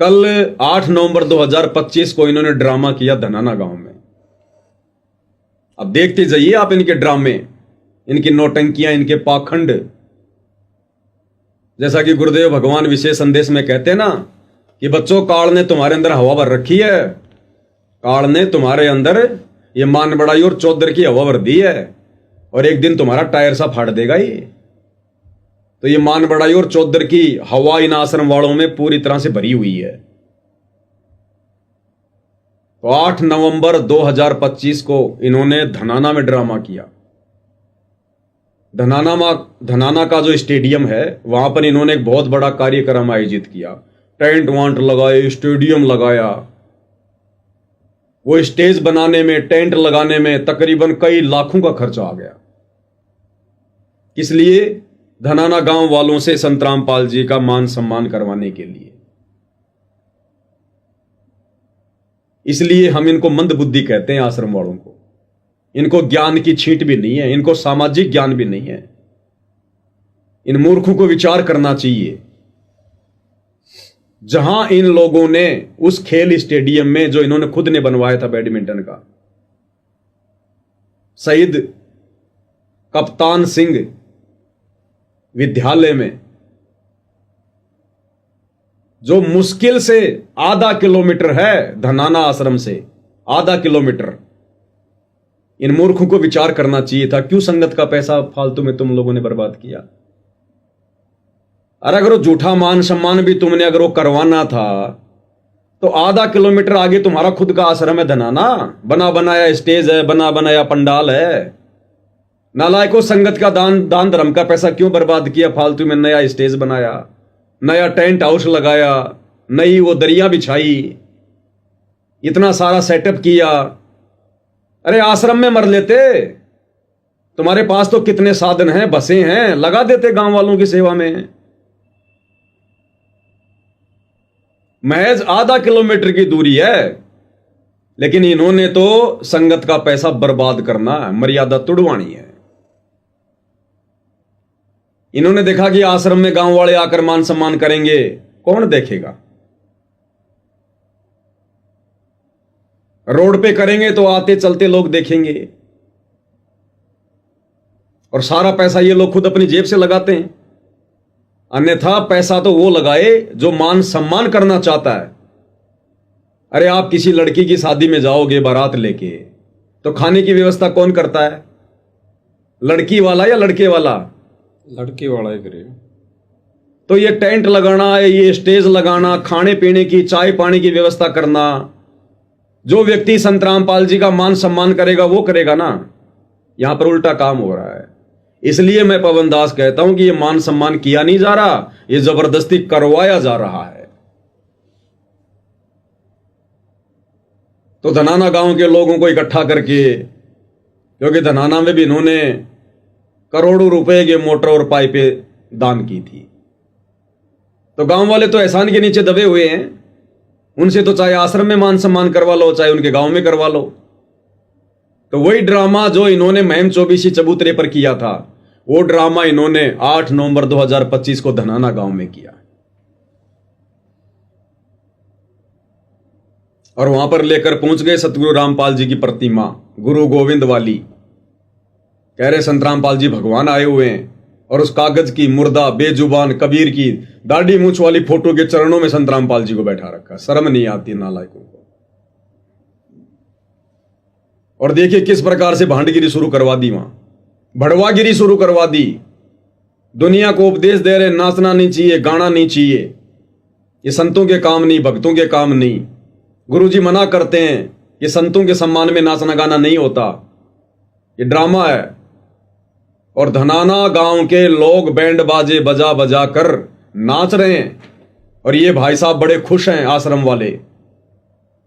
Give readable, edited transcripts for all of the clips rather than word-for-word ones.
कल 8 नवंबर 2025 को इन्होंने ड्रामा किया धनाना गांव में। अब देखते जाइए आप इनके ड्रामे, इनकी नौटंकियां, इनके पाखंड। जैसा कि गुरुदेव भगवान विशेष संदेश में कहते हैं ना कि बच्चों, काल ने तुम्हारे अंदर हवा भर रखी है। काल ने तुम्हारे अंदर ये मान बड़ाई और चौधर की हवा भर दी है और एक दिन तुम्हारा टायर सा फाड़ देगा ये। तो ये मान बड़ाई और चौधर की हवा इन आश्रम वालों में पूरी तरह से भरी हुई है। तो 8 नवंबर 2025 को इन्होंने धनाना में ड्रामा किया। धनाना का जो स्टेडियम है वहां पर इन्होंने एक बहुत बड़ा कार्यक्रम आयोजित किया। टेंट वांट लगाए, स्टेडियम लगाया। वो स्टेज बनाने में, टेंट लगाने में तकरीबन कई लाखों का खर्चा आ गया। किस लिए? धनाना गांव वालों से संत रामपाल जी का मान सम्मान करवाने के लिए। इसलिए हम इनको मंद बुद्धि कहते हैं आश्रम वालों को। इनको ज्ञान की छींट भी नहीं है, इनको सामाजिक ज्ञान भी नहीं है। इन मूर्खों को विचार करना चाहिए। जहां इन लोगों ने उस खेल स्टेडियम में जो इन्होंने खुद ने बनवाया था बैडमिंटन का, शहीद कप्तान सिंह विद्यालय में, जो मुश्किल से आधा किलोमीटर है धनाना आश्रम से, आधा किलोमीटर। इन मूर्खों को विचार करना चाहिए था। क्यों संगत का पैसा फालतू में तुम लोगों ने बर्बाद किया? अरे अगर वो झूठा मान सम्मान भी तुमने अगर वो करवाना था तो आधा किलोमीटर आगे तुम्हारा खुद का आश्रम है धनाना। बना बनाया स्टेज है, बना बनाया पंडाल है। नालायकों, संगत का दान धर्म का पैसा क्यों बर्बाद किया फालतू में? नया स्टेज बनाया, नया टेंट हाउस लगाया, नई वो दरिया बिछाई, इतना सारा सेटअप किया। अरे आश्रम में मर लेते। तुम्हारे पास तो कितने साधन हैं, बसें हैं, लगा देते गांव वालों की सेवा में। महज आधा किलोमीटर की दूरी है, लेकिन इन्होंने तो संगत का पैसा बर्बाद करना, मर्यादा तुड़वानी है। इन्होंने देखा कि आश्रम में गांव वाले आकर मान सम्मान करेंगे, कौन देखेगा? रोड पे करेंगे तो आते चलते लोग देखेंगे। और सारा पैसा ये लोग खुद अपनी जेब से लगाते हैं। अन्यथा पैसा तो वो लगाए जो मान सम्मान करना चाहता है। अरे आप किसी लड़की की शादी में जाओगे बारात लेके, तो खाने की व्यवस्था कौन करता है? लड़की वाला या लड़के वाला? लड़के वाला ही करे। तो ये टेंट लगाना, ये स्टेज लगाना, खाने पीने की, चाय पानी की व्यवस्था करना, जो व्यक्ति संत रामपाल जी का मान सम्मान करेगा वो करेगा ना। यहां पर उल्टा काम हो रहा है। इसलिए मैं पवन दास कहता हूं कि ये मान सम्मान किया नहीं जा रहा, ये जबरदस्ती करवाया जा रहा है। तो धनाना गांव के लोगों को इकट्ठा करके, क्योंकि धनाना में भी इन्होंने करोड़ों रुपए के मोटर और पाइपें दान की थी, तो गांव वाले तो एहसान के नीचे दबे हुए हैं। उनसे तो चाहे आश्रम में मान सम्मान करवा लो, चाहे उनके गांव में करवा लो। तो वही ड्रामा जो इन्होंने महम चौबीसी चबूतरे पर किया था, वो ड्रामा इन्होंने 8 नवंबर 2025 को धनाना गांव में किया। और वहां पर लेकर पहुंच गए सतगुरु रामपाल जी की प्रतिमा, गुरु गोविंद वाली। कह रहे संत रामपाल जी भगवान आए हुए हैं, और उस कागज की मुर्दा बेजुबान कबीर की दाढ़ी मूछ वाली फोटो के चरणों में संत रामपाल जी को बैठा रखा। शर्म नहीं आती नालायकों को। और देखिए किस प्रकार से भांडगिरी शुरू करवा दी, वहां भड़वागिरी शुरू करवा दी। दुनिया को उपदेश दे रहे नाचना नहीं चाहिए, गाना नहीं चाहिए, ये संतों के काम नहीं, भक्तों के काम नहीं। गुरुजी मना करते हैं ये संतों के सम्मान में नाचना गाना नहीं होता, ये ड्रामा है। और धनाना गांव के लोग बैंड बाजे बजा बजा कर नाच रहे हैं, और ये भाई साहब बड़े खुश हैं। आश्रम वाले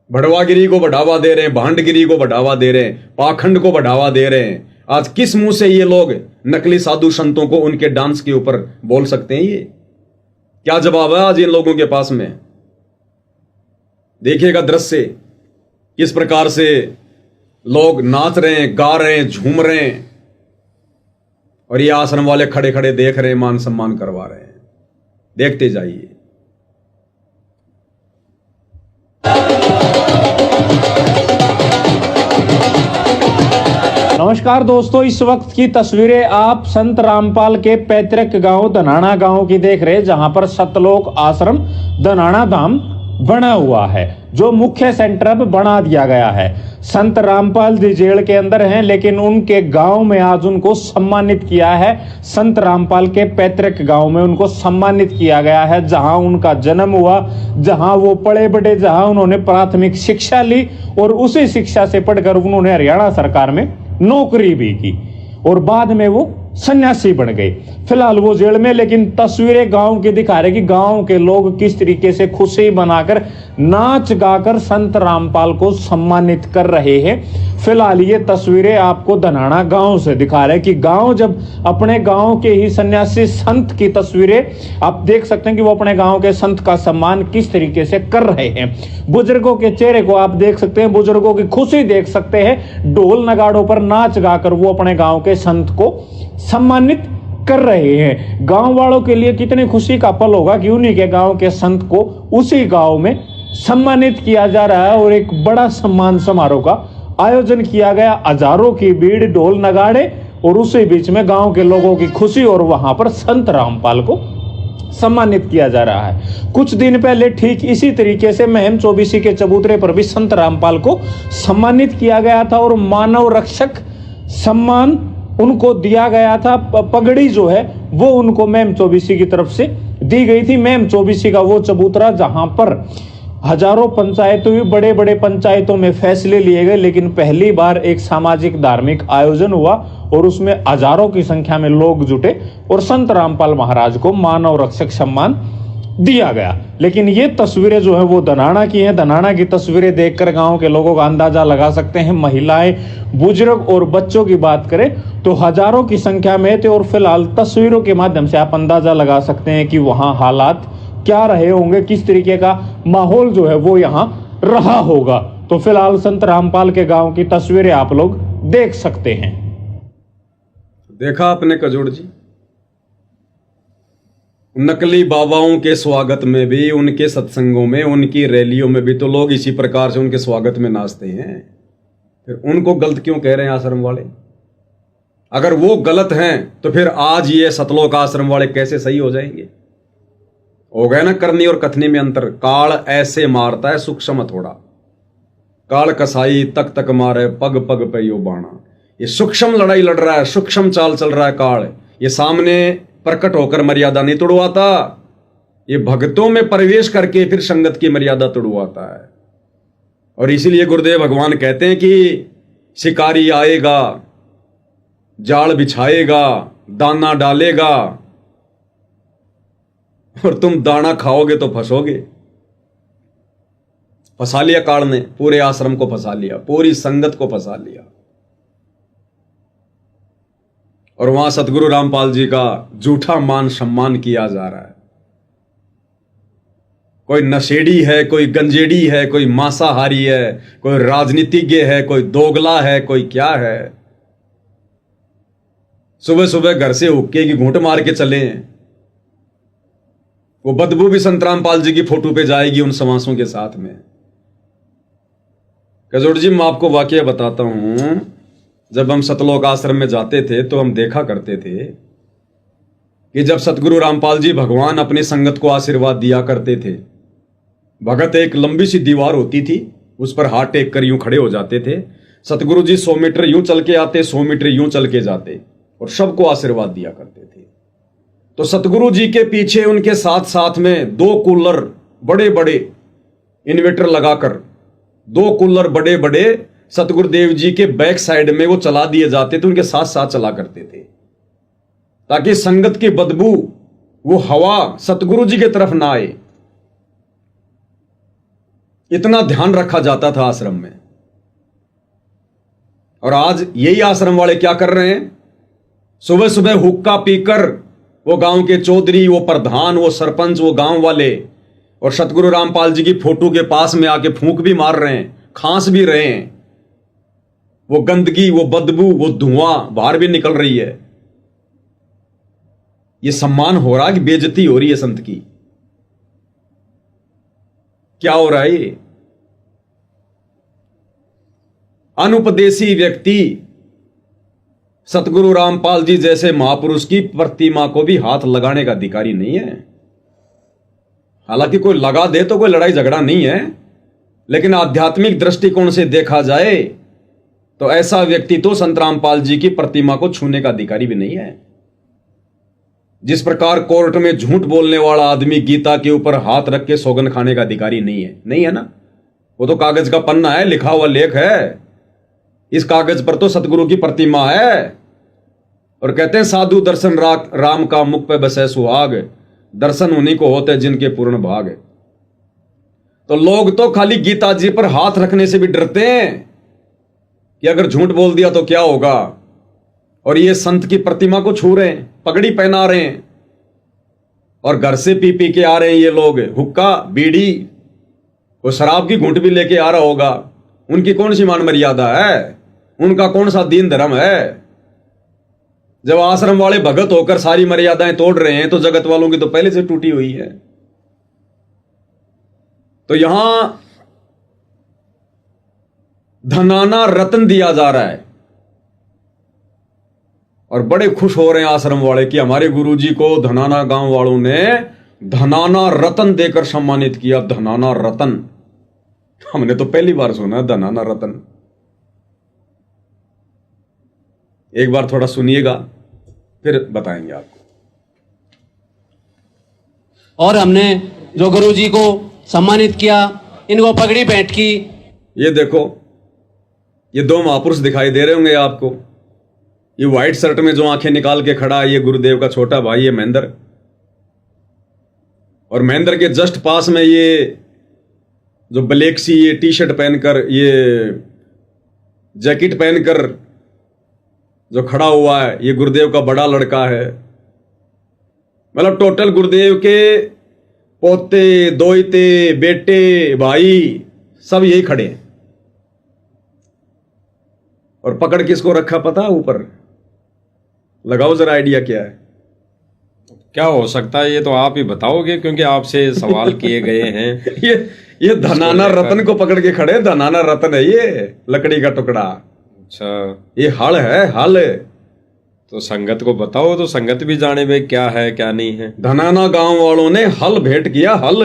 भड़वागिरी को बढ़ावा दे रहे हैं, भांडगिरी को बढ़ावा दे रहे हैं, पाखंड को बढ़ावा दे रहे हैं। आज किस मुंह से ये लोग नकली साधु संतों को उनके डांस के ऊपर बोल सकते हैं? ये क्या जवाब है आज इन लोगों के पास में? देखिएगा दृश्य किस प्रकार से लोग नाच रहे हैं, गा रहे हैं, झूम रहे हैं, और ये आश्रम वाले खड़े खड़े देख रहे हैं, मान सम्मान करवा रहे हैं। देखते जाइए। नमस्कार दोस्तों, इस वक्त की तस्वीरें आप संत रामपाल के पैतृक गांव धनाना गांव की देख रहे हैं, जहां पर सतलोक आश्रम धनाना धाम बना हुआ है, जो मुख्य सेंटर अब बना दिया गया है। संत रामपाल जी जेल के अंदर हैं, लेकिन उनके गांव में आज उनको सम्मानित किया है। संत रामपाल के पैतृक गांव में उनको सम्मानित किया गया है, जहां उनका जन्म हुआ, जहां वो पढ़े बढ़े, जहां उन्होंने प्राथमिक शिक्षा ली और उसी शिक्षा से पढ़कर उन्होंने हरियाणा सरकार में नौकरी भी की और बाद में वो सन्यासी बन गए। फिलहाल वो जेल में, लेकिन तस्वीरें गांव की दिखा रहे कि गांव के लोग किस तरीके से खुशी मनाकर नाच गाकर संत रामपाल को सम्मानित कर रहे हैं। फिलहाल ये तस्वीरें आपको धनाना गांव से दिखा रहे हैं कि गांव जब अपने गांव के ही सन्यासी संत की तस्वीरें आप देख सकते हैं कि वो अपने गांव के संत का सम्मान किस तरीके से कर रहे हैं। बुजुर्गों के चेहरे को आप देख सकते हैं, बुजुर्गों की खुशी देख सकते हैं। ढोल नगाड़ों पर नाच गाकर वो अपने गांव के संत को सम्मानित कर रहे हैं। गांव वालों के लिए कितनी खुशी का पल होगा कि उन्हीं के गांव के संत को उसी गांव में सम्मानित किया जा रहा है और एक बड़ा सम्मान समारोह का आयोजन किया गया। हजारों की भीड़, ढोल नगाड़े और उसी बीच में गांव के लोगों की खुशी और वहां पर संत रामपाल को सम्मानित किया जा रहा है। कुछ दिन पहले ठीक इसी तरीके से महम चौबीसी के चबूतरे पर भी संत रामपाल को सम्मानित किया गया था और मानव रक्षक सम्मान उनको दिया गया था। पगड़ी जो है वो उनको महम चौबीसी की तरफ से दी गई थी। महम चौबीसी का वो चबूतरा जहां पर हजारों पंचायतों में, बड़े बड़े पंचायतों में फैसले लिए गए, लेकिन पहली बार एक सामाजिक धार्मिक आयोजन हुआ और उसमें हजारों की संख्या में लोग जुटे और संत रामपाल महाराज को मानव रक्षक सम्मान दिया गया। लेकिन ये तस्वीरें जो है वो धनाना की हैं। धनाना की तस्वीरें देखकर गांव के लोगों का अंदाजा लगा सकते हैं। महिलाएं, बुजुर्ग और बच्चों की बात करें तो हजारों की संख्या में थे और फिलहाल तस्वीरों के माध्यम से आप अंदाजा लगा सकते हैं कि वहां हालात क्या रहे होंगे, किस तरीके का माहौल जो है वो यहाँ रहा होगा। तो फिलहाल संत रामपाल के गांव की तस्वीरें आप लोग देख सकते हैं। देखा आपने कजोड़ जी, नकली बाबाओं के स्वागत में भी, उनके सत्संगों में, उनकी रैलियों में भी तो लोग इसी प्रकार से उनके स्वागत में नाचते हैं। फिर उनको गलत क्यों कह रहे हैं आश्रम वाले? अगर वो गलत हैं तो फिर आज ये सतलोक आश्रम वाले कैसे सही हो जाएंगे? हो गया ना करनी और कथनी में अंतर। काल ऐसे मारता है सूक्ष्म थोड़ा, काल कसाई तक तक मारे पग पग पे यो बाणा। ये सूक्ष्म लड़ाई लड़ रहा है, सूक्ष्म चाल चल रहा है काल। ये सामने प्रकट होकर मर्यादा नहीं तोड़वाता, ये भक्तों में प्रवेश करके फिर संगत की मर्यादा तोड़वाता है। और इसीलिए गुरुदेव भगवान कहते हैं कि शिकारी आएगा, जाल बिछाएगा, दाना डालेगा और तुम दाना खाओगे तो फंसोगे। फंसा लिया काल ने, पूरे आश्रम को फंसा लिया, पूरी संगत को फंसा लिया। और वहां सतगुरु रामपाल जी का झूठा मान सम्मान किया जा रहा है। कोई नशेड़ी है, कोई गंजेड़ी है, कोई मांसाहारी है, कोई राजनीतिज्ञ है, कोई दोगला है, कोई क्या है। सुबह सुबह घर से हुक्के की घूंट मार के चले हैं। वो बदबू भी संत रामपाल जी की फोटो पे जाएगी उन समासों के साथ में। कजोड़ जी, मैं आपको वाकया बताता हूं। जब हम सतलोक आश्रम में जाते थे तो हम देखा करते थे कि जब सतगुरु रामपाल जी भगवान अपनी संगत को आशीर्वाद दिया करते थे, भगत एक लंबी सी दीवार होती थी, उस पर हाथ टेक कर यूं खड़े हो जाते थे। सतगुरु जी 100 मीटर यूं चल के आते, 100 मीटर यूं चल के जाते और सबको आशीर्वाद दिया करते थे। तो सतगुरु जी के पीछे उनके साथ साथ में 2 कूलर बड़े बड़े इन्वर्टर लगाकर, 2 कूलर बड़े बड़े सतगुरुदेव जी के बैक साइड में वो चला दिए जाते थे, उनके साथ साथ चला करते थे, ताकि संगत की बदबू, वो हवा सतगुरु जी की तरफ ना आए। इतना ध्यान रखा जाता था आश्रम में। और आज यही आश्रम वाले क्या कर रहे हैं? सुबह सुबह हुक्का पीकर वो गांव के चौधरी, वो प्रधान, वो सरपंच, वो गांव वाले और सतगुरु रामपाल जी की फोटो के पास में आके फूंक भी मार रहे हैं, खांस भी रहे हैं। वो गंदगी, वो बदबू, वो धुआं बाहर भी निकल रही है। ये सम्मान हो रहा है कि बेइज्जती हो रही है संत की? क्या हो रहा है ये? अनुपदेशी व्यक्ति सतगुरु रामपाल जी जैसे महापुरुष की प्रतिमा को भी हाथ लगाने का अधिकारी नहीं है। हालांकि कोई लगा दे तो कोई लड़ाई झगड़ा नहीं है, लेकिन आध्यात्मिक दृष्टिकोण से देखा जाए तो ऐसा व्यक्ति तो संत रामपाल जी की प्रतिमा को छूने का अधिकारी भी नहीं है। जिस प्रकार कोर्ट में झूठ बोलने वाला आदमी गीता के ऊपर हाथ रख के सौगंध खाने का अधिकारी नहीं है ना। वो तो कागज का पन्ना है, लिखा हुआ लेख है। इस कागज पर तो सतगुरु की प्रतिमा है। और कहते हैं साधु दर्शन राम का मुख पे बसे सुहाग, दर्शन उन्हीं को होते जिनके पूर्ण भाग। तो लोग तो खाली गीता जी पर हाथ रखने से भी डरते हैं कि अगर झूठ बोल दिया तो क्या होगा। और ये संत की प्रतिमा को छू रहे हैं, पगड़ी पहना रहे हैं, और घर से पी पी के आ रहे हैं ये लोग, हुक्का बीड़ी, वो शराब की घूंट भी लेके आ रहा होगा। उनकी कौन सी मान मर्यादा है, उनका कौन सा दीन धर्म है। जब आश्रम वाले भगत होकर सारी मर्यादाएं तोड़ रहे हैं तो जगत वालों की तो पहले से टूटी हुई है। तो यहां धनाना रत्न दिया जा रहा है और बड़े खुश हो रहे हैं आश्रम वाले कि हमारे गुरुजी को धनाना गांव वालों ने धनाना रत्न देकर सम्मानित किया। धनाना रत्न हमने तो पहली बार सुना, धनाना रत्न। एक बार थोड़ा सुनिएगा फिर बताएंगे आपको। और हमने जो गुरुजी को सम्मानित किया, इनको पगड़ी भेंट की। ये देखो, ये दो महापुरुष दिखाई दे रहे होंगे आपको। ये व्हाइट शर्ट में जो आंखें निकाल के खड़ा है, ये गुरुदेव का छोटा भाई है महेंद्र। और महेंद्र के जस्ट पास में ये जो ब्लैक सी ये टी शर्ट पहनकर, ये जैकेट पहनकर जो खड़ा हुआ है, ये गुरुदेव का बड़ा लड़का है। मतलब टोटल गुरुदेव के पोते, दोइते, बेटे, भाई सब यही खड़े हैं। और पकड़ किसको रखा पता है ऊपर? लगाओ जरा आइडिया क्या है। क्या हो सकता है ये तो आप ही बताओगे, क्योंकि आपसे सवाल किए गए हैं। ये धनाना रत्न को पकड़ के खड़े। धनाना रत्न है ये, लकड़ी का टुकड़ा। अच्छा, ये हल है, हल। तो संगत को बताओ तो संगत भी जाने में क्या है क्या नहीं है। धनाना गांव वालों ने हल भेंट किया। हल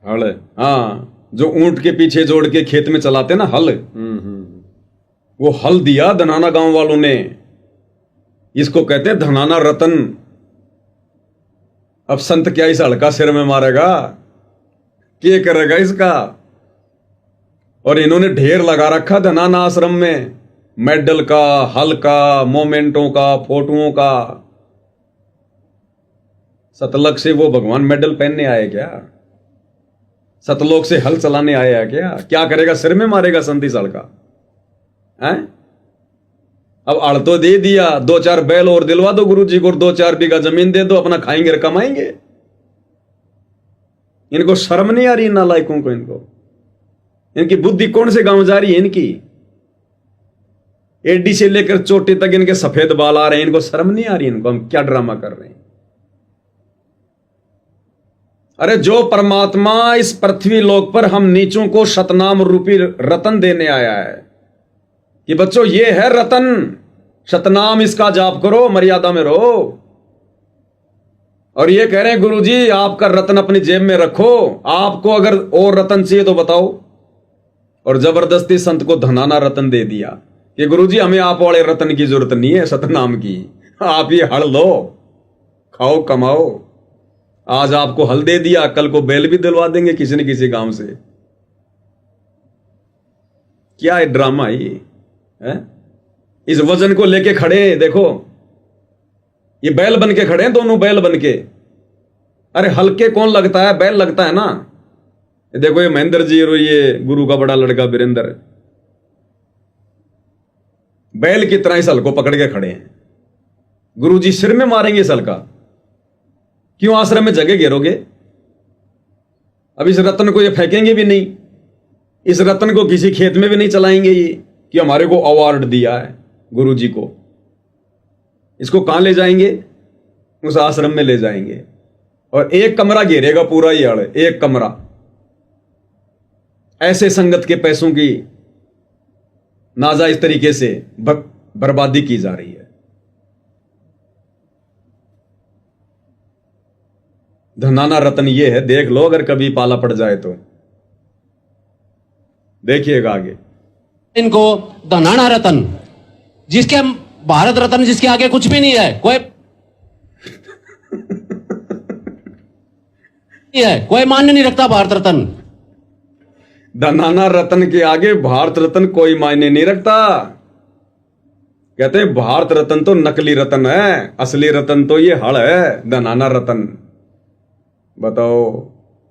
हल, हाँ, जो ऊंट के पीछे जोड़ के खेत में चलाते ना, हल। वो हल दिया धनाना गांव वालों ने। इसको कहते हैं धनाना रत्न। अब संत क्या इस हल का सिर में मारेगा? क्या करेगा इसका? और इन्होंने ढेर लगा रखा धनाना आश्रम में, मेडल का, हल का, मोमेंटों का, फोटोओं का। सतलग से वो भगवान मेडल पहनने आए क्या? सतलोक से हल चलाने आया क्या? क्या करेगा? सिर में मारेगा संत इस हल का है? अब अड़ तो दे दिया, 2-4 बैल और दिलवा दो गुरुजी को, 2-4 बीघा जमीन दे दो, अपना खाएंगे और कमाएंगे। इनको शर्म नहीं आ रही नालायकों को? इनकी बुद्धि कौन से गांव जा रही है इनकी? एडी से लेकर चोटी तक इनके सफेद बाल आ रहे हैं। इनको शर्म नहीं आ रही? इनको हम क्या ड्रामा कर रहे हैं? अरे जो परमात्मा इस पृथ्वी लोक पर हम नीचों को शतनाम रूपी रतन देने आया है कि बच्चों ये है रतन, शतनाम इसका जाप करो, मर्यादा में रहो। और ये कह रहे हैं गुरुजी आपका रतन अपनी जेब में रखो, आपको अगर और रतन चाहिए तो बताओ। और जबरदस्ती संत को धनाना रतन दे दिया कि गुरुजी हमें आप वाले रतन की जरूरत नहीं है, सतनाम की। आप ये हल लो, खाओ कमाओ। आज आपको हल दे दिया, कल को बैल भी दिलवा देंगे किसी न किसी गांव से। क्या है ड्रामा ये है? इस वजन को लेके खड़े देखो, ये बैल बन के खड़े हैं, दोनों बैल बन के। अरे हल्के कौन लगता है? बैल लगता है ना। ये देखो, ये महेंद्र जी और ये गुरु का बड़ा लड़का वीरेंद्र बैल की तरह इस हल को पकड़ के खड़े हैं। गुरुजी सिर में मारेंगे इस हल का। क्यों आश्रम में जगह घेरोगे? अब इस रत्न को ये फेंकेंगे भी नहीं, इस रत्न को किसी खेत में भी नहीं चलाएंगे ये कि हमारे को अवार्ड दिया है गुरुजी को। इसको कहां ले जाएंगे? उस आश्रम में ले जाएंगे और एक कमरा घेरेगा पूरा ये हड़, एक कमरा। ऐसे संगत के पैसों की नाजायज तरीके से बर्बादी की जा रही है। धनाना रत्न ये है, देख लो अगर कभी पाला पड़ जाए तो। देखिएगा आगे। इनको धनाना रत्न, जिसके भारत रत्न जिसके आगे कुछ भी नहीं है, कोई मान्य नहीं रखता भारत रत्न। धनाना रत्न के आगे भारत रत्न कोई मायने नहीं रखता। कहते हैं भारत रत्न तो नकली रत्न है, असली रत्न तो ये हड़ है, धनाना रत्न। बताओ,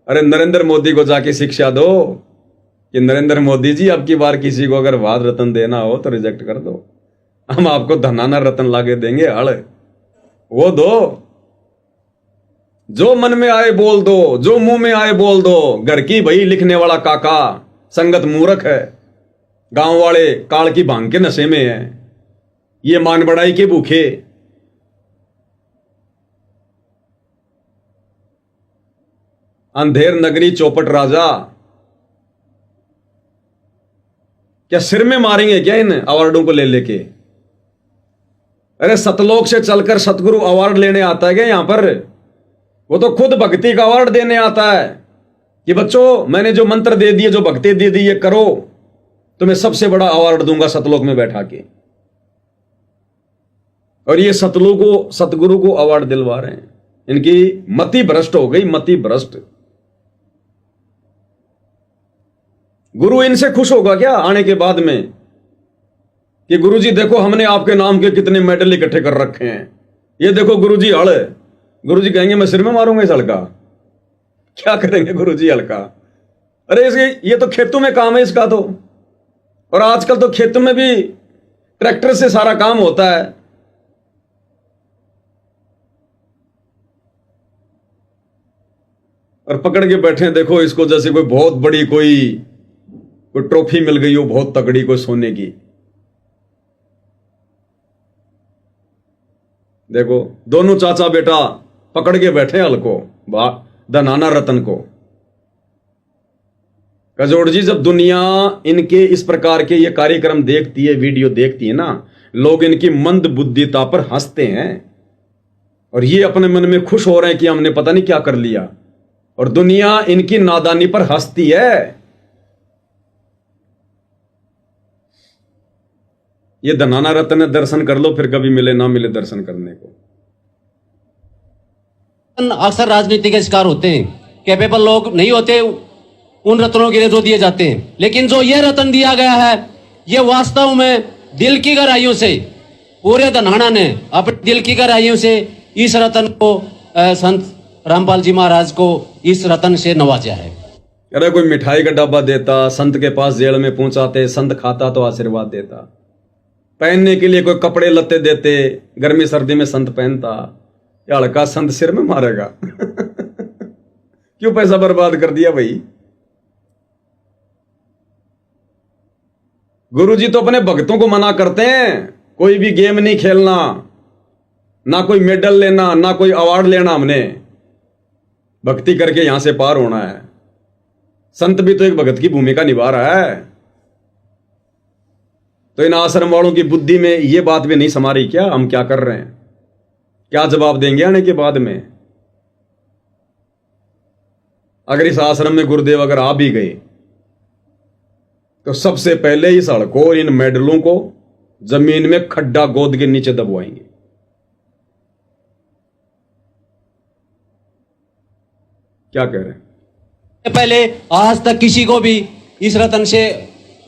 अरे नरेंद्र मोदी को जाके शिक्षा दो कि नरेंद्र मोदी जी, अब की बार किसी को अगर भारत रत्न देना हो तो रिजेक्ट कर दो, हम आपको धनाना रत्न लाके देंगे, हड़ वो दो। जो मन में आए बोल दो, जो मुंह में आए बोल दो। घर की भई लिखने वाला काका संगत मूर्ख है, गांव वाले काल की भांग के नशे में है, ये मान बढ़ाई के भूखे। अंधेर नगरी चौपट राजा, क्या सिर में मारेंगे क्या इन अवार्डों को ले लेके? अरे सतलोक से चलकर सतगुरु अवार्ड लेने आता है क्या यहां पर? वो तो खुद भक्ति का अवार्ड देने आता है कि बच्चों मैंने जो मंत्र दे दिए, जो भक्ति दे दी, ये करो तो मैं सबसे बड़ा अवार्ड दूंगा सतलोक में बैठा के। और ये सतगुरु को अवार्ड दिलवा रहे हैं। इनकी मति भ्रष्ट हो गई, मति भ्रष्ट। गुरु इनसे खुश होगा क्या आने के बाद में कि गुरुजी देखो हमने आपके नाम के कितने मेडल इकट्ठे कर रखे हैं, ये देखो गुरुजी हड़। गुरुजी कहेंगे मैं सिर में मारूंगा इस हल्का। क्या करेंगे गुरुजी हल्का? अरे इसके ये तो खेतों में काम है इसका तो, और आजकल तो खेतों में भी ट्रैक्टर से सारा काम होता है। और पकड़ के बैठे देखो इसको जैसे कोई बहुत बड़ी कोई ट्रॉफी मिल गई हो, बहुत तगड़ी कोई सोने की। देखो दोनों चाचा बेटा पकड़ के बैठे हल्को धनाना रत्न को। कजोड़ जी, जब दुनिया इनके इस प्रकार के ये कार्यक्रम देखती है, वीडियो देखती है ना, लोग इनकी मंद बुद्धिता पर हंसते हैं और ये अपने मन में खुश हो रहे हैं कि हमने पता नहीं क्या कर लिया, और दुनिया इनकी नादानी पर हंसती है। ये धनाना रत्न दर्शन कर लो, फिर कभी मिले ना मिले दर्शन करने को। अक्सर राजनीति के शिकार होते हैं, कैपेबल लोग नहीं होते उन रत्नों के लिए जो दिए जाते हैं, लेकिन जो ये रत्न दिया गया है ये वास्तव में दिल की गहराइयों से पूरे धनाना ने अपने दिल की गहराइयों से इस रत्न को संत रामपाल जी महाराज को इस रत्न से नवाजा है। अरे कोई मिठाई का डब्बा देता, संत के पास जेल में पहुंचाते, संत खाता तो आशीर्वाद देता, पहनने के लिए कोई कपड़े लत्ते देते, गर्मी सर्दी में संत पहनता, या हल्का संत सिर में मारेगा। क्यों पैसा बर्बाद कर दिया भाई? गुरुजी तो अपने भक्तों को मना करते हैं, कोई भी गेम नहीं खेलना, ना कोई मेडल लेना, ना कोई अवार्ड लेना, हमने भक्ति करके यहां से पार होना है। संत भी तो एक भगत की भूमिका निभा रहा है। तो इन आश्रम वालों की बुद्धि में ये बात भी नहीं समा रही क्या, हम क्या कर रहे हैं? क्या जवाब देंगे आने के बाद में? अगर इस आश्रम में गुरुदेव अगर आ भी गए तो सबसे पहले इस हड़को और इन मेडलों को जमीन में खड्डा गोद के नीचे दबवाएंगे। क्या कह रहे हैं? पहले आज तक किसी को भी इस रत्न से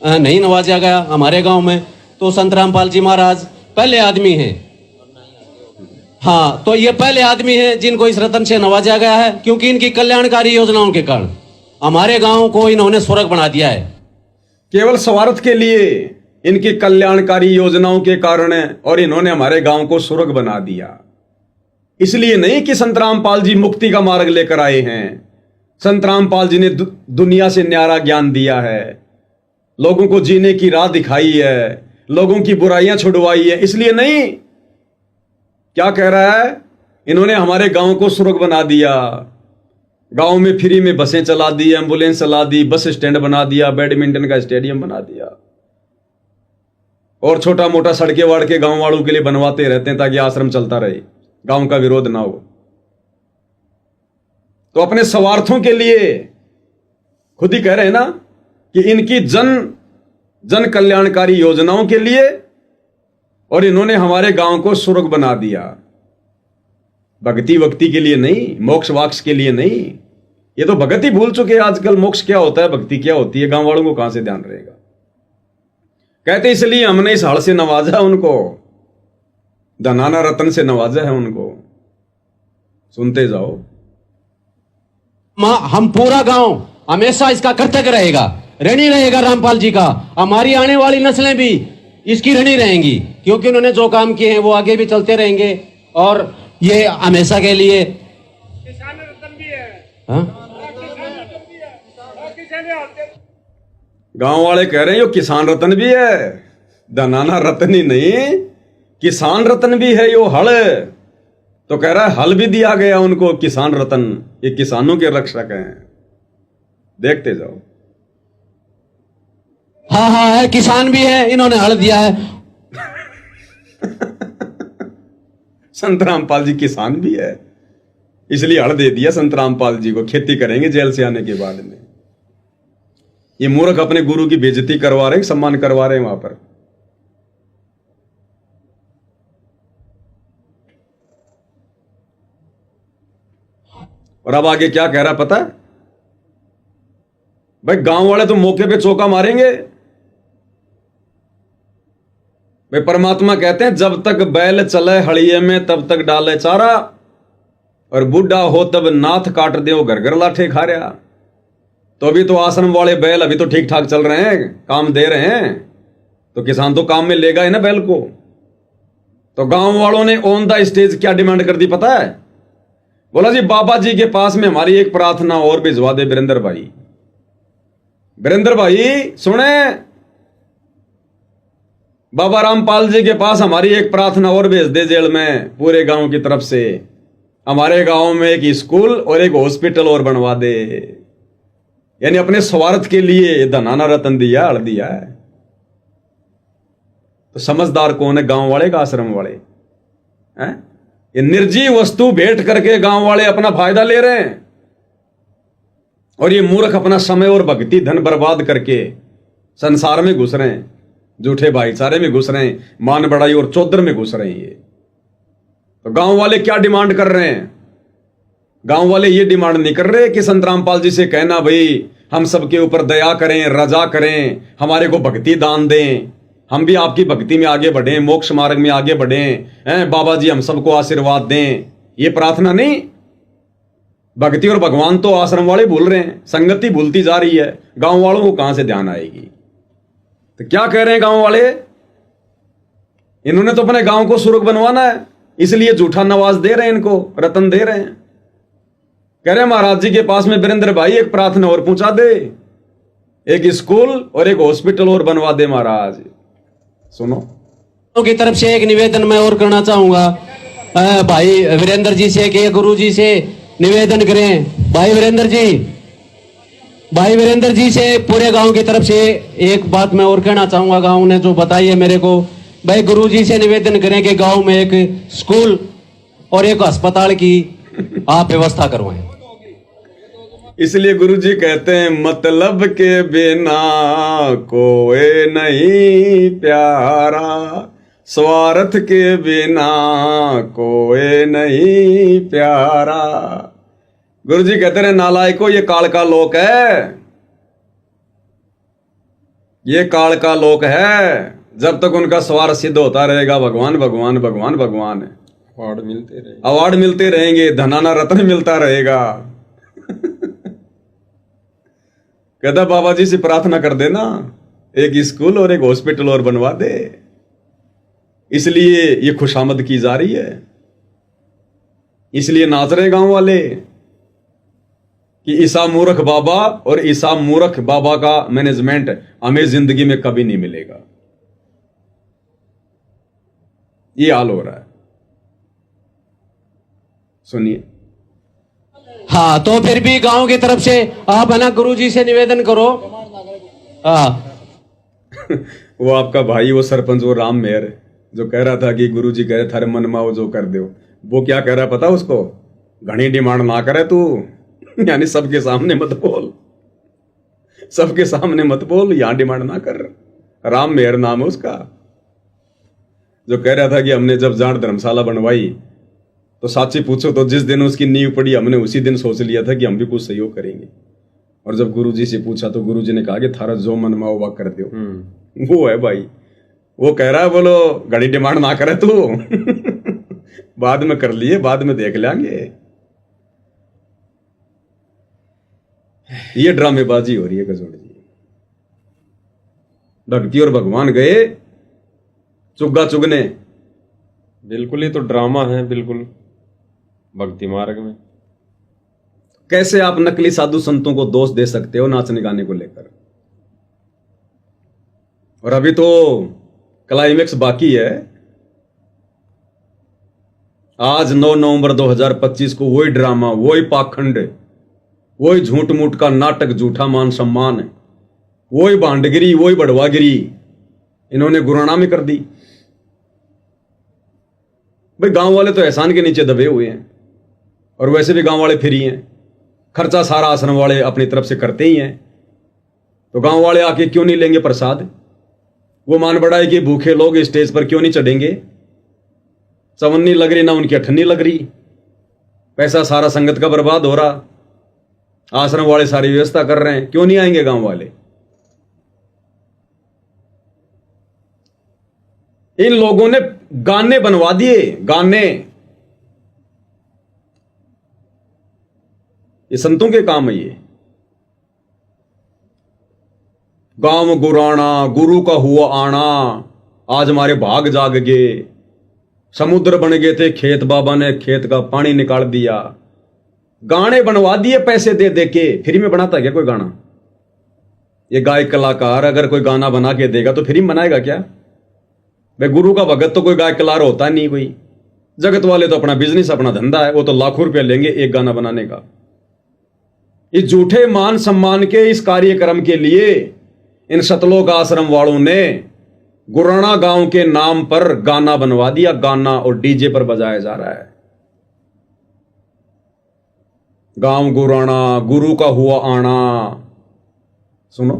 नहीं नवाजा गया हमारे गांव में, तो संत रामपाल जी महाराज पहले आदमी हैं। हाँ, तो ये पहले आदमी हैं जिनको इस रत्न से नवाजा गया है, क्योंकि इनकी कल्याणकारी योजनाओं के कारण हमारे गांव को इन्होंने स्वर्ग बना दिया है। केवल स्वार्थ के लिए इनकी कल्याणकारी योजनाओं के कारण है, और इन्होंने हमारे गांव को स्वर्ग बना दिया। इसलिए नहीं कि संत रामपाल जी मुक्ति का मार्ग लेकर आए हैं। संत रामपाल जी ने दुनिया से न्यारा ज्ञान दिया है, लोगों को जीने की राह दिखाई है, लोगों की बुराइयां छुड़वाई है, इसलिए नहीं। क्या कह रहा है? इन्होंने हमारे गांव को स्वर्ग बना दिया। गांव में फ्री में बसें चला दी, एम्बुलेंस चला दी, बस स्टैंड बना दिया, बैडमिंटन का स्टेडियम बना दिया। और छोटा मोटा सड़के वाड़ के गांव वालों के लिए बनवाते रहते हैं ताकि आश्रम चलता रहे, गांव का विरोध ना हो। तो अपने स्वार्थों के लिए खुद ही कह रहे हैं ना कि इनकी जन कल्याणकारी योजनाओं के लिए, और इन्होंने हमारे गांव को सुर्ग बना दिया। भक्ति वक्ति के लिए नहीं, मोक्ष वाक्ष के लिए नहीं। ये तो भगत ही भूल चुके हैं आजकल। मोक्ष क्या होता है, भक्ति क्या होती है, गांव वालों को कहां से ध्यान रहेगा। कहते इसलिए हमने इस हड़ से नवाजा उनको, धनाना रतन से नवाजा है उनको। सुनते जाओ। हम पूरा गांव हमेशा इसका कर्तव्य रहेगा, ऋणी रहेगा रामपाल जी का। हमारी आने वाली नस्लें भी इसकी ऋणी रहेंगी, क्योंकि उन्होंने जो काम किए हैं वो आगे भी चलते रहेंगे और ये हमेशा के लिए किसान रतन भी है। हाँ? गांव वाले कह रहे हैं यो किसान रतन भी है, धनाना रतन ही नहीं, किसान रतन भी है यो हल। तो कह रहा है हल भी दिया गया उनको, किसान रतन। ये किसानों के रक्षक हैं। देखते जाओ। हाँ हाँ है, किसान भी है, इन्होंने हल दिया है। संत रामपाल जी किसान भी है, इसलिए हल दे दिया संत रामपाल जी को। खेती करेंगे जेल से आने के बाद में। ये मूर्ख अपने गुरु की बेइज्जती करवा रहे हैं, सम्मान करवा रहे हैं वहां पर। और अब आगे क्या कह रहा पता है भाई? गांव वाले तो मौके पे चौका मारेंगे भाई। परमात्मा कहते हैं जब तक बैल चले हड़िये में तब तक डाले चारा, और बूढ़ा हो तब नाथ काट दे वो घर घर लाठे खा रहा। तो अभी तो आश्रम वाले बैल अभी तो ठीक ठाक चल रहे हैं, काम दे रहे हैं, तो किसान तो काम में लेगा ही ना बैल को। तो गांव वालों ने ऑन द स्टेज क्या डिमांड कर दी पता है? बोला जी बाबा जी के पास में हमारी एक प्रार्थना और भिजवा दे वीरेंद्र भाई। वीरेंद्र भाई सुने, बाबा रामपाल जी के पास हमारी एक प्रार्थना और भेज दे जेल में, पूरे गांव की तरफ से। हमारे गांव में एक स्कूल और एक हॉस्पिटल और बनवा दे। यानी अपने स्वार्थ के लिए धनाना रतन दिया, हड़ दिया है। तो समझदार कौन है, गांव वाले का आश्रम वाले हैं? ये निर्जीव वस्तु भेंट करके गांव वाले अपना फायदा ले रहे हैं, और ये मूर्ख अपना समय और भक्ति धन बर्बाद करके संसार में घुस रहे हैं, झूठे भाईचारे में घुस रहे हैं, मान बढ़ाई और चौधर में घुस रहे हैं ये। तो गांव वाले क्या डिमांड कर रहे हैं? गांव वाले ये डिमांड नहीं कर रहे कि संत रामपाल जी से कहना भाई हम सबके ऊपर दया करें, रजा करें, हमारे को भक्ति दान दें, हम भी आपकी भक्ति में आगे बढ़ें, मोक्ष मार्ग में आगे बढ़ें, हैं बाबा जी हम सबको आशीर्वाद दें। ये प्रार्थना नहीं। भक्ति और भगवान तो आश्रम वाले भूल रहे हैं, संगति भूलती जा रही है। गांव वालों को कहां से ध्यान आएगी? तो क्या कह रहे हैं गांव वाले? इन्होंने तो अपने गांव को सुर्ग बनवाना है, इसलिए झूठा नवाज दे रहे हैं, इनको रतन दे रहे हैं। कह रहे हैं महाराज जी के पास में वीरेंद्र भाई एक प्रार्थना और पहुंचा दे, एक स्कूल और एक हॉस्पिटल और बनवा दे महाराज। सुनो की तरफ से एक निवेदन मैं और करना चाहूंगा भाई वीरेंद्र जी से कि गुरु जी से निवेदन करें। भाई वीरेंद्र जी से पूरे गांव की तरफ से एक बात मैं और कहना चाहूंगा। गांव ने जो बताई है मेरे को, भाई गुरु जी से निवेदन करें कि गांव में एक स्कूल और एक अस्पताल की आप व्यवस्था करवाएं। इसलिए गुरुजी कहते हैं मतलब के बिना कोई नहीं प्यारा, स्वार्थ के बिना कोई नहीं प्यारा। गुरुजी कहते हैं नालायको ये काल का लोक है, ये काल का लोक है। जब तक उनका स्वार्थ सिद्ध होता रहेगा भगवान भगवान भगवान भगवान अवार्ड मिलते रहेंगे, धनाना रत्न मिलता रहेगा। कहता बाबा जी से प्रार्थना कर देना एक स्कूल और एक हॉस्पिटल और बनवा दे। इसलिए ये खुशामद की जा रही है, इसलिए नाच रहे गांव वाले कि ईसा मूर्ख बाबा और ईसा मूर्ख बाबा का मैनेजमेंट हमें जिंदगी में कभी नहीं मिलेगा। ये हाल हो रहा है। सुनिए। हाँ, तो फिर भी गांव की तरफ से आप है ना गुरु जी से निवेदन करो। हाँ वो आपका भाई, वो सरपंच, वो राम मेहर, जो कह रहा था कि गुरुजी कह रहे थारे मन माओ जो कर दो, वो क्या कह रहा पता उसको? घनी डिमांड ना करे तू, यानी सबके सामने मत बोल, सबके सामने मत बोल, यहां डिमांड ना कर। राम मेहर नाम है उसका, जो कह रहा था कि हमने जब जाट धर्मशाला बनवाई तो साची पूछो तो जिस दिन उसकी नींव पड़ी हमने उसी दिन सोच लिया था कि हम भी कुछ सहयोग करेंगे। और जब गुरुजी से पूछा तो गुरुजी ने कहा कि थारा जो मन माओ वह कर दो। वो है भाई, वो कह रहा है बोलो घड़ी डिमांड ना करे तू बाद में कर लिए, बाद में देख लेंगे। ये ड्रामेबाजी हो रही है गजोड़ जी। भक्ति और भगवान गए चुग्गा चुगने। बिल्कुल, ये तो ड्रामा है बिल्कुल भक्ति मार्ग में। कैसे आप नकली साधु संतों को दोष दे सकते हो नाचने गाने को लेकर? और अभी तो क्लाइमेक्स बाकी है। आज 9 नवंबर 2025 को वही ड्रामा, वही पाखंड, वही झूठ मूठ का नाटक, झूठा मान सम्मान, वही भांडगिरी, वही बढ़वागिरी इन्होंने गुराना में कर दी। भाई गांव वाले तो एहसान के नीचे दबे हुए हैं, और वैसे भी गांव वाले फ्री हैं, खर्चा सारा आश्रम वाले अपनी तरफ से करते ही हैं। तो गांव वाले आके क्यों नहीं लेंगे प्रसाद? वो मान बढ़ाए कि भूखे लोग स्टेज पर क्यों नहीं चढ़ेंगे? चवन्नी लग रही ना उनकी अठन्नी लग रही, पैसा सारा संगत का बर्बाद हो रहा, आश्रम वाले सारी व्यवस्था कर रहे हैं, क्यों नहीं आएंगे गांव वाले? इन लोगों ने गाने बनवा दिए, गाने। ये संतों के काम है। ये गांव गुराना, गुरु का हुआ आना, आज हमारे भाग जाग गए, समुद्र बन गए थे खेत, बाबा ने खेत का पानी निकाल दिया। गाने बनवा दिए पैसे दे दे के। फ्री में बनाता है क्या कोई गाना? ये गायक कलाकार अगर कोई गाना बना के देगा तो फ्री में बनाएगा क्या? भाई गुरु का भगत तो कोई गायक कलाकार होता नहीं कोई। जगत वाले तो अपना बिजनेस, अपना धंधा है, वो तो लाखों रुपया लेंगे एक गाना बनाने का। इस झूठे मान सम्मान के इस कार्यक्रम के लिए इन सतलोक आश्रम वालों ने गुराना गांव के नाम पर गाना बनवा दिया। गाना और डीजे पर बजाया जा रहा है। गांव गुराना, गुरु का हुआ आना। सुनो,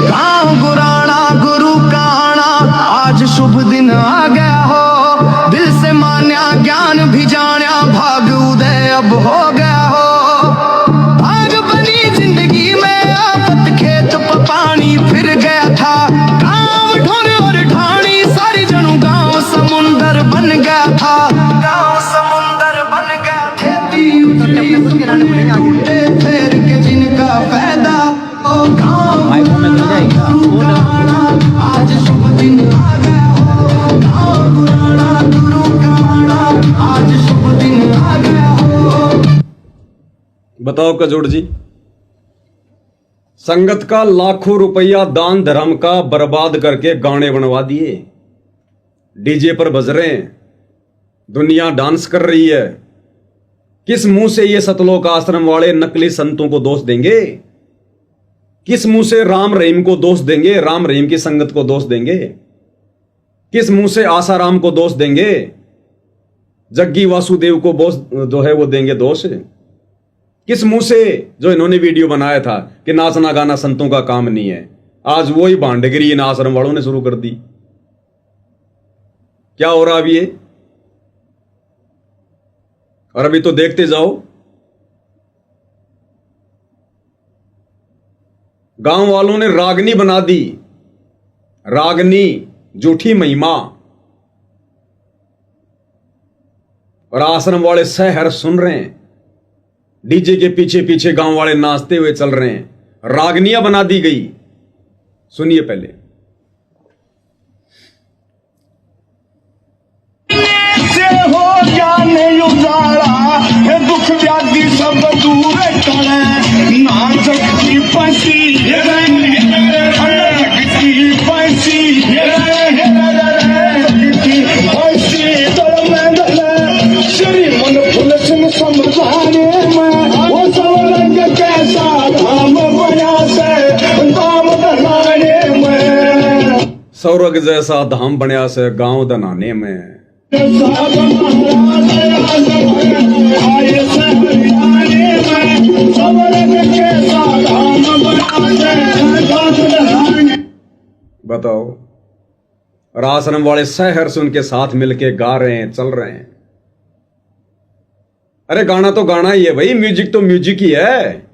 गांव गुराना, गुरु का आना, आज शुभ दिन आ गया हो। दिल से मान्या, ज्ञान भी जान्या, भाग उदय अब हो गया हो। भाग बनी जिंदगी में आफत, खेत पर पानी फिर गया था। गांव ढोर और ढाणी, सारी जनू गांव समुंदर बन गया था। गांव समुंदर बन गया। खेती उठे फेर के जिनका फायदा, ओ गांव आज शुभ दिन आ गया हो। गांव गुराना, गुरु का आना, आज शुभ दिन आ गया हो। बताओ कजोड़ जी, संगत का लाखों रुपया दान धर्म का बर्बाद करके गाने बनवा दिए, डीजे पर बज रहे हैं, दुनिया डांस कर रही है। किस मुंह से ये सतलोक आश्रम वाले नकली संतों को दोष देंगे? किस मुंह से राम रहीम को दोष देंगे, राम रहीम की संगत को दोष देंगे? किस मुंह से आसाराम को दोष देंगे? जग्गी वासुदेव को जो है वो देंगे दोष? किस मुंह से, जो इन्होंने वीडियो बनाया था कि नाचना गाना संतों का काम नहीं है, आज वही भांडगिरी इन आश्रम वालों ने शुरू कर दी। क्या हो रहा अभी ये? और अभी तो देखते जाओ, गांव वालों ने रागनी बना दी। रागनी, झूठी महिमा। और आश्रम वाले सहर सुन रहे हैं, डीजे के पीछे पीछे गांव वाले नाचते हुए चल रहे हैं। रागनियां बना दी गई। सुनिए पहले। हो जाने उजाड़ा है, दुख व्याधि सब दूर करे। ना जगती पसी जगती पसी जगती स्वर्ग जैसा धाम बनया से गांव दनाने में। बताओ, और आश्रम वाले शहर से उनके साथ मिलके गा रहे हैं, चल रहे हैं। अरे गाना तो गाना ही है भाई, म्यूजिक तो म्यूजिक ही है।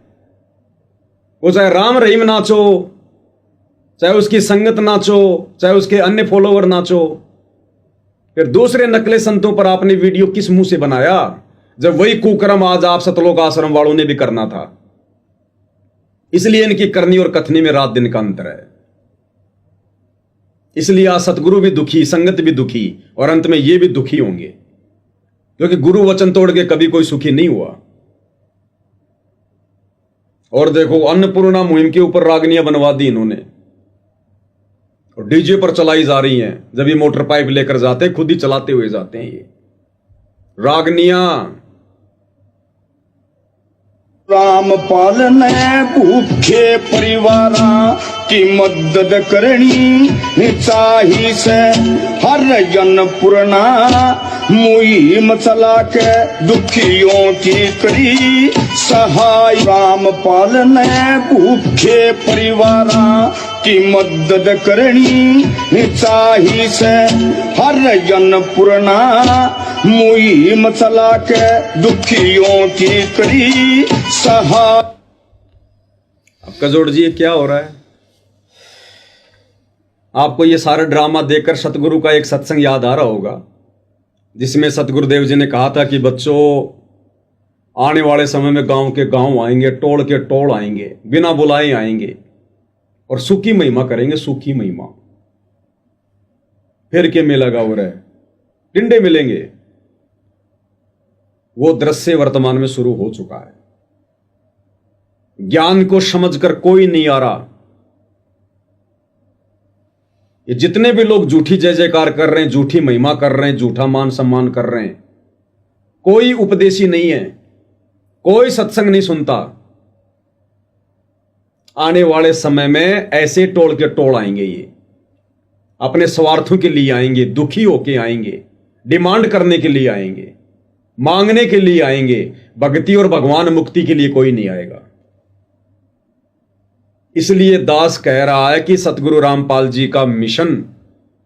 वो चाहे राम रहीम नाचो, चाहे उसकी संगत नाचो, चाहे उसके अन्य फॉलोवर नाचो। फिर दूसरे नकले संतों पर आपने वीडियो किस मुंह से बनाया, जब वही कुकर्म आज आप सतलोक आश्रम वालों ने भी करना था। इसलिए इनकी करनी और कथनी में रात दिन का अंतर है। इसलिए आज सतगुरु भी दुखी, संगत भी दुखी, और अंत में ये भी दुखी होंगे, क्योंकि गुरु वचन तोड़ के कभी कोई सुखी नहीं हुआ। और देखो, अन्नपूर्णा मुहिम के ऊपर रागनियां बनवा दी इन्होंने, और डीजे पर चलाई जा रही हैं। जब ये मोटर पाइप लेकर जाते, खुद ही चलाते हुए जाते हैं ये रागनियां। रामपाल ने भूखे परिवारा की मदद करनी चाही से, हर जन पुरना मुहिम चला के दुखियों की करी सहाय। रामपाल ने भूखे परिवारा की मदद करनी चाही से, हर जन पुरना मुहिम चला के दुखियों की करी सहाय। अब कजोड़ जी, ये क्या हो रहा है? आपको ये सारा ड्रामा देखकर सतगुरु का एक सत्संग याद आ रहा होगा, जिसमें सतगुरुदेव जी ने कहा था कि बच्चों, आने वाले समय में गांव के गांव आएंगे, टोल के टोल आएंगे, बिना बुलाए आएंगे और सूखी महिमा करेंगे, सूखी महिमा। फिर के मेला गाँव रहे, टिंडे मिलेंगे। वो दृश्य वर्तमान में शुरू हो चुका है। ज्ञान को समझकर कोई नहीं आ रहा। ये जितने भी लोग झूठी जय जयकार कर रहे हैं, झूठी महिमा कर रहे हैं, झूठा मान सम्मान कर रहे हैं, कोई उपदेशी नहीं है, कोई सत्संग नहीं सुनता। आने वाले समय में ऐसे टोल के टोल आएंगे, ये अपने स्वार्थों के लिए आएंगे, दुखी होके आएंगे, डिमांड करने के लिए आएंगे, मांगने के लिए आएंगे। भक्ति और भगवान मुक्ति के लिए कोई नहीं आएगा। इसलिए दास कह रहा है कि सतगुरु रामपाल जी का मिशन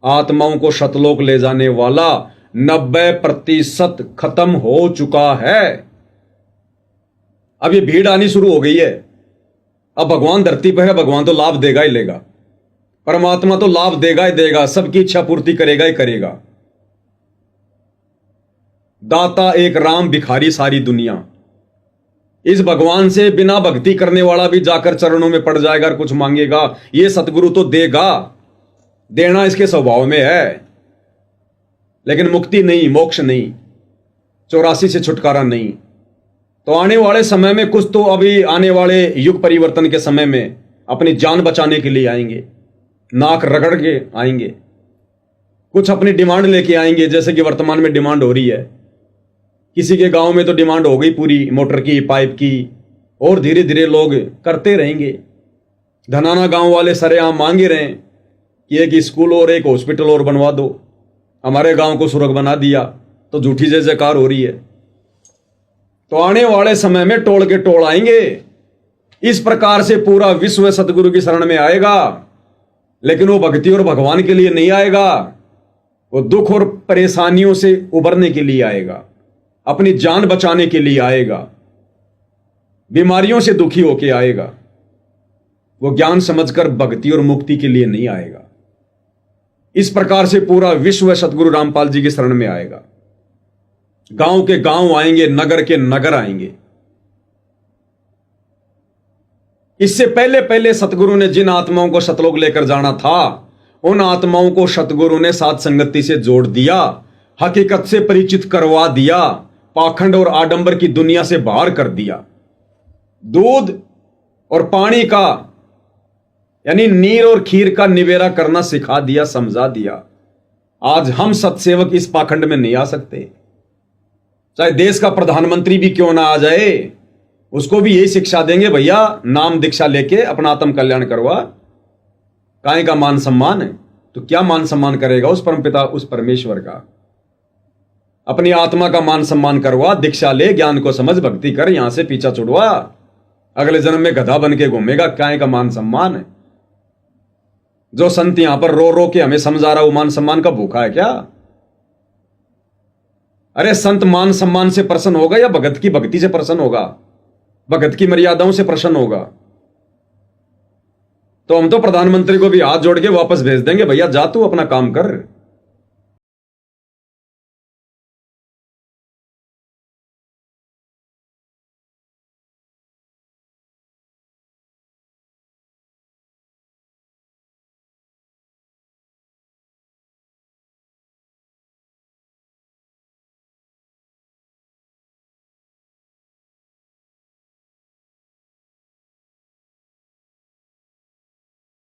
आत्माओं को सतलोक ले जाने वाला 90% खत्म हो चुका है। अब ये भीड़ आनी शुरू हो गई है। अब भगवान धरती पर है, भगवान तो लाभ देगा ही लेगा, परमात्मा तो लाभ देगा ही देगा, सबकी इच्छा पूर्ति करेगा ही करेगा। दाता एक राम, भिखारी सारी दुनिया। इस भगवान से बिना भक्ति करने वाला भी जाकर चरणों में पड़ जाएगा और कुछ मांगेगा, ये सतगुरु तो देगा, देना इसके स्वभाव में है। लेकिन मुक्ति नहीं, मोक्ष नहीं, 84 से छुटकारा नहीं। तो आने वाले समय में कुछ तो अभी आने वाले युग परिवर्तन के समय में अपनी जान बचाने के लिए आएंगे, नाक रगड़ के आएंगे, कुछ अपनी डिमांड लेके आएंगे, जैसे कि वर्तमान में डिमांड हो रही है। किसी के गांव में तो डिमांड हो गई पूरी, मोटर की, पाइप की, और धीरे धीरे लोग करते रहेंगे। धनाना गांव वाले सरेआम मांगे रहे हैं कि एक स्कूल और एक हॉस्पिटल और बनवा दो, हमारे गांव को सुरग बना दिया, तो झूठी जय जयकार हो रही है। तो आने वाले समय में टोल के टोल आएंगे। इस प्रकार से पूरा विश्व सतगुरु की शरण में आएगा, लेकिन वो भक्ति और भगवान के लिए नहीं आएगा, वो दुख और परेशानियों से उबरने के लिए आएगा, अपनी जान बचाने के लिए आएगा, बीमारियों से दुखी होके आएगा। वो ज्ञान समझकर भक्ति और मुक्ति के लिए नहीं आएगा। इस प्रकार से पूरा विश्व सतगुरु रामपाल जी की शरण में आएगा। गांव के गांव आएंगे, नगर के नगर आएंगे। इससे पहले पहले सतगुरु ने जिन आत्माओं को सतलोक लेकर जाना था, उन आत्माओं को सतगुरु ने साथ संगति से जोड़ दिया, हकीकत से परिचित करवा दिया, पाखंड और आडंबर की दुनिया से बाहर कर दिया। दूध और पानी का यानी नीर और खीर का निवेरा करना सिखा दिया, समझा दिया। आज हम सत्सेवक इस पाखंड में नहीं आ सकते। चाहे देश का प्रधानमंत्री भी क्यों ना आ जाए, उसको भी यही शिक्षा देंगे, भैया नाम दीक्षा लेके अपना आत्म कल्याण करवा, काहे का मान सम्मान है। तो क्या मान सम्मान करेगा उस परमपिता, उस परमेश्वर का? अपनी आत्मा का मान सम्मान करवा, दीक्षा ले, ज्ञान को समझ, भक्ति कर, यहां से पीछा छुड़वा। अगले जन्म में गधा बन के घूमेगा, काय का मान सम्मान है? जो संत यहां पर रो रो के हमें समझा रहा, वो मान सम्मान का भूखा है क्या? अरे संत मान सम्मान से प्रसन्न होगा या भगत की भक्ति से प्रसन्न होगा, भगत की मर्यादाओं से प्रसन्न होगा? तो हम तो प्रधानमंत्री को भी हाथ जोड़ के वापस भेज देंगे, भैया जा तू अपना काम कर।